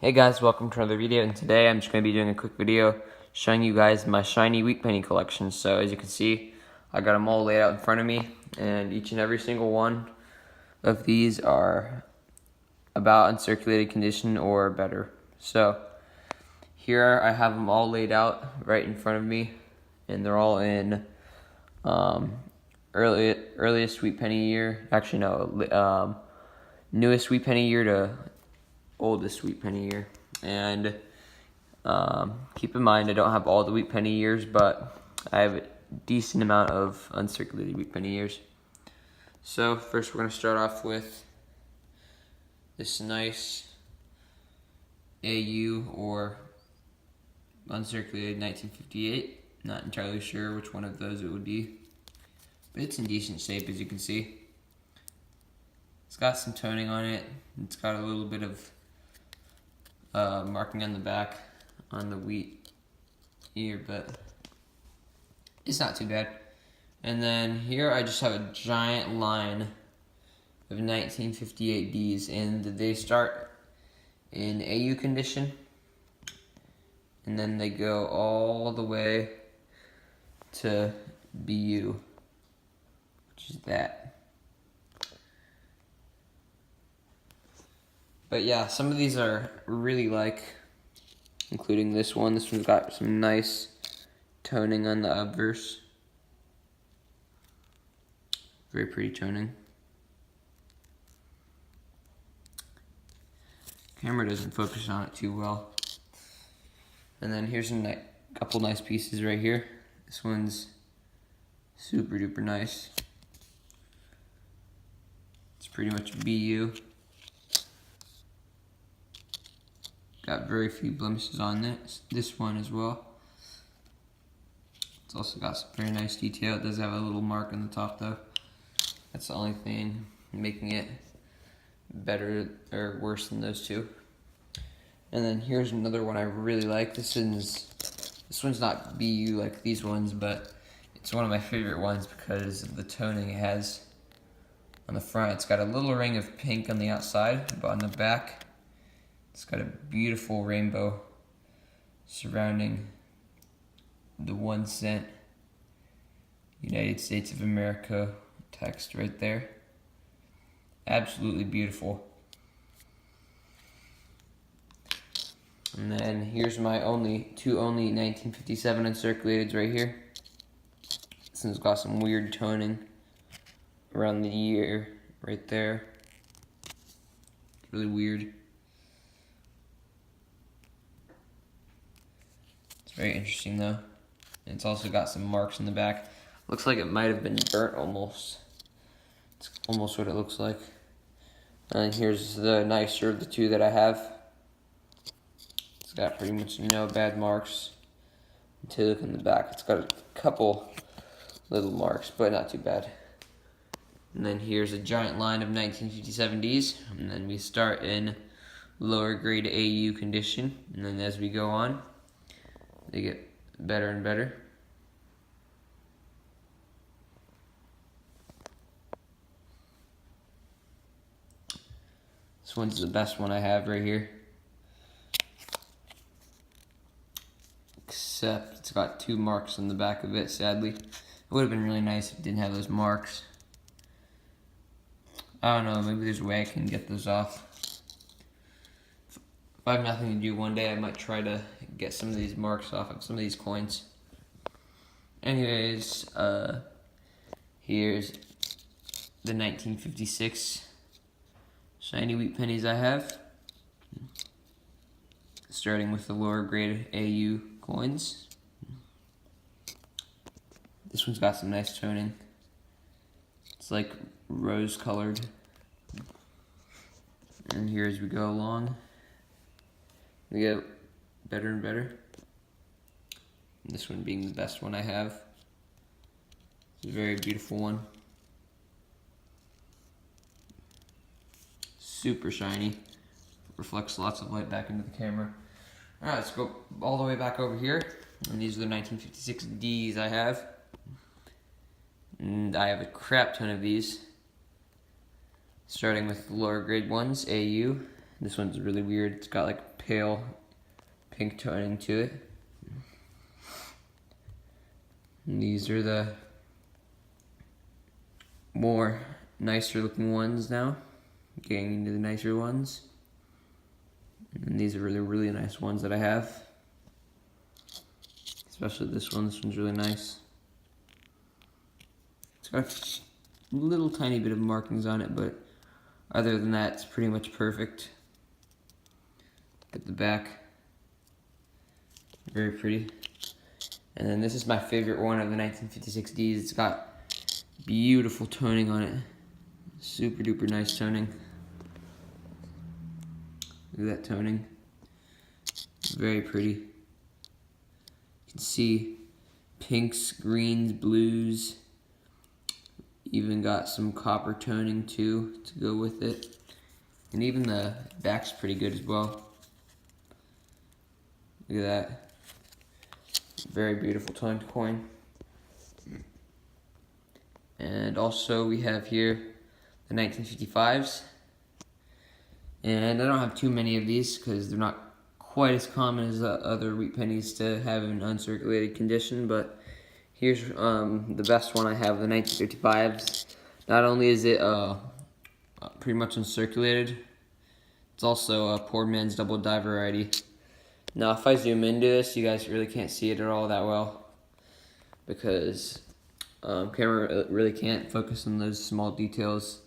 Hey guys, welcome to another video, and today I'm just going to be doing a quick video showing you guys my shiny wheat penny collection. So as you can see, I got them all laid out in front of me, and each and every single one of these are about uncirculated condition or better. So here I have them all laid out right in front of me, and they're all in earliest wheat penny year. Actually no, newest wheat penny year to oldest wheat penny year. And keep in mind, I don't have all the wheat penny years, but I have a decent amount of uncirculated wheat penny years. So first we're going to start off with this nice AU or uncirculated 1958. Not entirely sure which one of those it would be, but it's in decent shape, as you can see. It's got some toning on it. It's got a little bit of marking on the back on the wheat ear, but it's not too bad. And then here I just have a giant line of 1958 Ds, and they start in AU condition, and then they go all the way to BU, which is that. But yeah, some of these are really like, including this one. This one's got some nice toning on the obverse. Very pretty toning. Camera doesn't focus on it too well. And then here's a couple nice pieces right here. This one's super duper nice. It's pretty much BU. Got very few blemishes on this one as well. It's also got some very nice detail. It does have a little mark on the top though. That's the only thing making it better or worse than those two. And then here's another one I really like. This one's not BU like these ones, but it's one of my favorite ones because of the toning it has on the front. It's got a little ring of pink on the outside, but on the back it's got a beautiful rainbow surrounding the 1 cent United States of America text right there. Absolutely beautiful. And then here's my two only 1957 uncirculateds right here. This one's got some weird toning around the ear right there. Really weird. Very interesting though. And it's also got some marks in the back. Looks like it might have been burnt almost. It's almost what it looks like. And here's the nicer of the two that I have. It's got pretty much no bad marks until you look in the back. It's got a couple little marks, but not too bad. And then here's a giant line of 1957 Ds. And then we start in lower grade AU condition. And then as we go on, they get better and better. This one's the best one I have right here. Except it's got two marks on the back of it, sadly. It would have been really nice if it didn't have those marks. I don't know, maybe there's a way I can get those off. If I have nothing to do one day, I might try to get some of these marks off of some of these coins. Anyways, here's the 1956 shiny wheat pennies I have. Starting with the lower grade AU coins. This one's got some nice toning. It's like rose colored. And here as we go along, we get better and better. This one being the best one I have. It's a very beautiful one. Super shiny. Reflects lots of light back into the camera. Alright, let's go all the way back over here. And these are the 1956 Ds I have. And I have a crap ton of these. Starting with the lower grade ones, AU. This one's really weird. It's got like pale pink toning to it. And these are the more nicer looking ones now. Getting into the nicer ones. And these are really nice ones that I have. Especially this one. This one's really nice. It's got a little tiny bit of markings on it, but other than that, it's pretty much perfect. At the back, very pretty. And then this is my favorite one of the 1956Ds. It's got beautiful toning on it. Super duper nice toning. Look at that toning. Very pretty. You can see pinks, greens, blues. Even got some copper toning too to go with it. And even the back's pretty good as well. Look at that. Very beautiful toned coin. And also we have here the 1955s. And I don't have too many of these because they're not quite as common as other wheat pennies to have in uncirculated condition, but here's the best one I have, the 1955s. Not only is it pretty much uncirculated, it's also a poor man's double die variety. Now if I zoom into this, you guys really can't see it at all that well because camera really can't focus on those small details.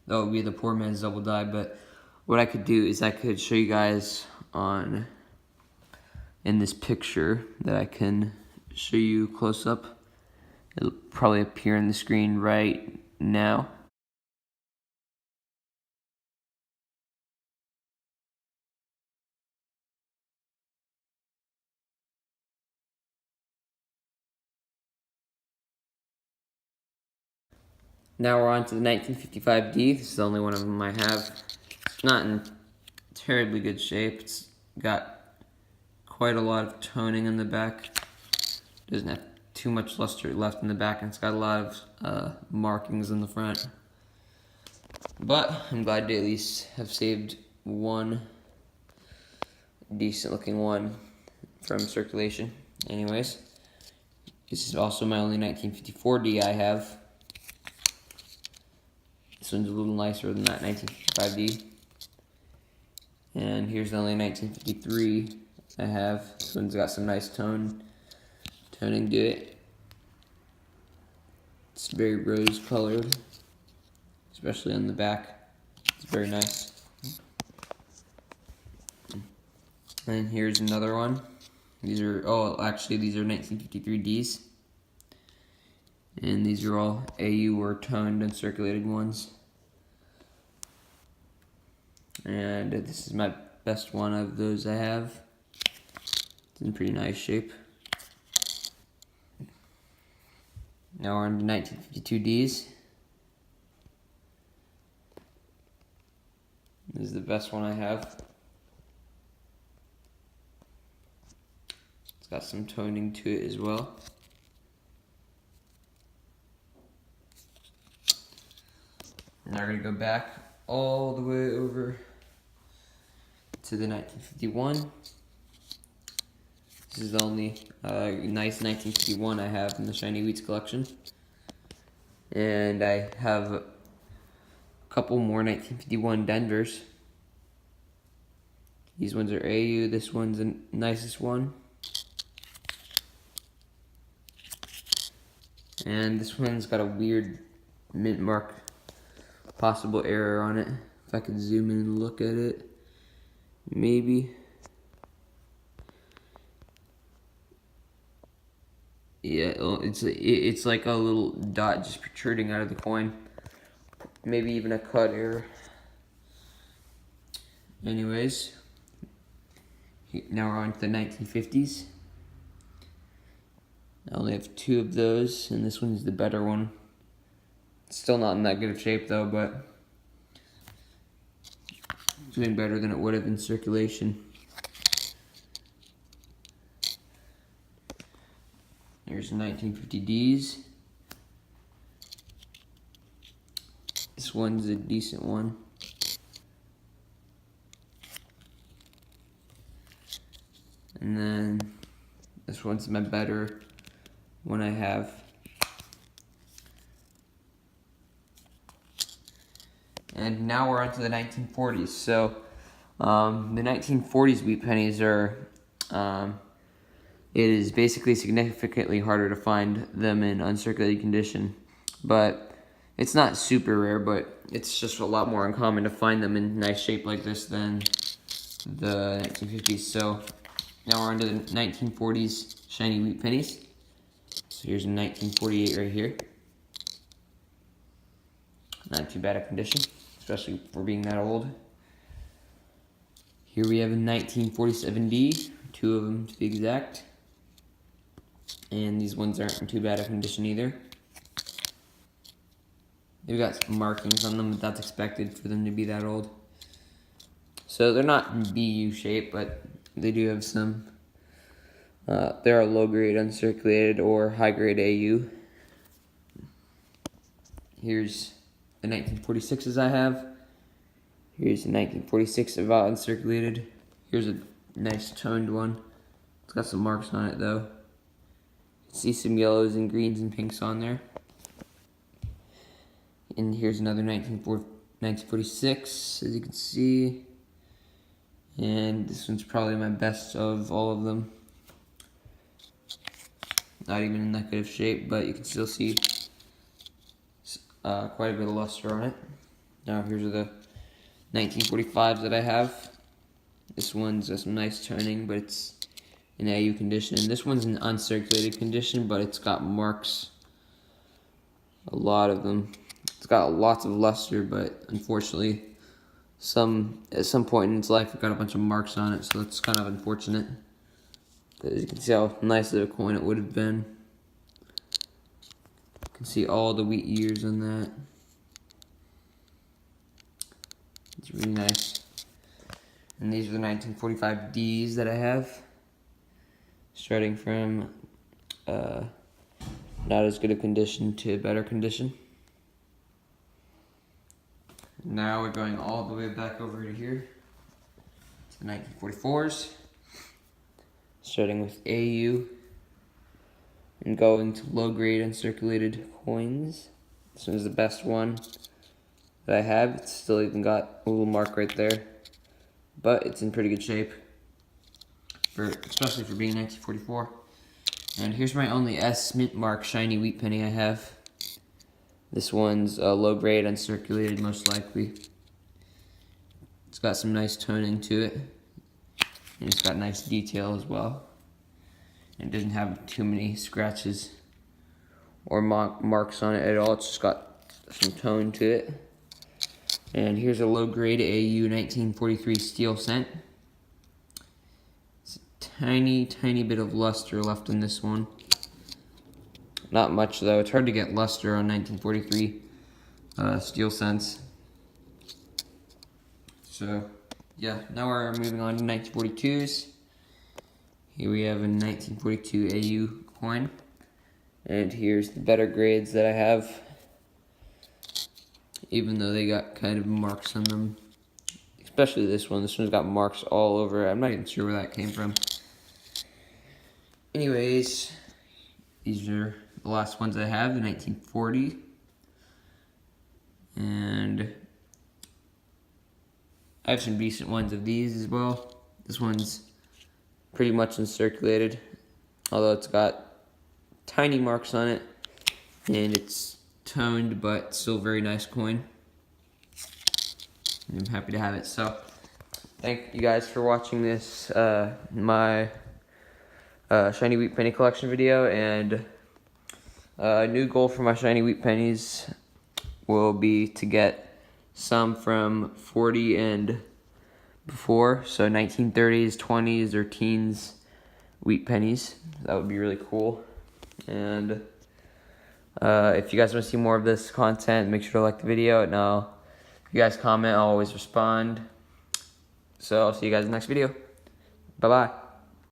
That would be the poor man's double die, but what I could do is I could show you guys in this picture that I can show you close up. It'll probably appear on the screen right now. Now we're on to the 1955D. This is the only one of them I have. It's not in terribly good shape. It's got quite a lot of toning in the back. Doesn't have too much luster left in the back, and it's got a lot of markings in the front. But I'm glad to at least have saved one decent looking one from circulation. Anyways, this is also my only 1954D I have. This one's a little nicer than that 1955D. And here's the only 1953 I have. This one's got some nice toning to it. It's very rose colored, especially on the back. It's very nice. And here's another one. These are, these are 1953Ds. And these are all AU or toned and circulated ones. And this is my best one of those I have. It's in pretty nice shape. Now we're on to 1952Ds. This is the best one I have. It's got some toning to it as well. Now we're going to go back all the way over to the 1951. This is the only nice 1951 I have in the Shiny Wheats collection. And I have a couple more 1951 Denvers. These ones are AU, this one's the nicest one. And this one's got a weird mint mark, possible error on it. If I could zoom in and look at it, maybe. Yeah, it's like a little dot just protruding out of the coin. Maybe even a cut error. Anyways, now we're on to the 1950s. I only have two of those, and this one's the better one. It's still not in that good of shape though, but it's doing better than it would have in circulation. Here's the 1950Ds. This one's a decent one. And then this one's my better one I have. And now we're on to the 1940s. So the 1940s wheat pennies are, it is basically significantly harder to find them in uncirculated condition. But it's not super rare, but it's just a lot more uncommon to find them in nice shape like this than the 1950s. So now we're on to the 1940s shiny wheat pennies. So here's a 1948 right here. Not too bad a condition, especially for being that old. Here we have a 1947D, 2 of them to be exact. And these ones aren't in too bad a condition either. They've got some markings on them, but that's expected for them to be that old. So they're not in BU shape, but they do have some. They're low grade uncirculated or high grade AU. Here's the 1946s I have. Here's the 1946 about uncirculated. Here's a nice toned one. It's got some marks on it though. You can see some yellows and greens and pinks on there. And here's another 1946, as you can see. And this one's probably my best of all of them. Not even in that good of shape, but you can still see quite a bit of luster on it. Now here's the 1945s that I have. This one's got some nice toning, but it's in AU condition. And this one's in uncirculated condition, but it's got marks. A lot of them. It's got lots of luster, but unfortunately, at some point in its life, it got a bunch of marks on it, so that's kind of unfortunate. But as you can see how nice of a coin it would have been. You can see all the wheat years on that. It's really nice. And these are the 1945 Ds that I have. Starting from not as good a condition to better condition. Now we're going all the way back over to here to the 1944s. Starting with AU and going to low grade uncirculated coins. This one's the best one that I have. It's still even got a little mark right there, but it's in pretty good shape, especially for being 1944. And here's my only S mint mark shiny wheat penny I have. This one's low grade uncirculated, most likely. It's got some nice toning to it, and it's got nice detail as well. It doesn't have too many scratches or marks on it at all. It's just got some tone to it. And here's a low grade AU 1943 steel cent. It's a tiny bit of luster left in this one. Not much though. It's hard to get luster on 1943 steel cents. So yeah, now we're moving on to 1942s. Here we have a 1942 AU coin. And here's the better grades that I have. Even though they got kind of marks on them. Especially this one. This one's got marks all over it. I'm not even sure where that came from. Anyways, these are the last ones I have, the 1940. And I have some decent ones of these as well. This one's pretty much uncirculated, although it's got tiny marks on it, and it's toned, but still very nice coin. And I'm happy to have it. So, thank you guys for watching this, my shiny wheat penny collection video, and a new goal for my shiny wheat pennies will be to get some from 40 and before, so 1930s, 20s, or teens wheat pennies. That would be really cool. And if you guys want to see more of this content, make sure to like the video. And if you guys comment, I'll always respond. So I'll see you guys in the next video. Bye-bye.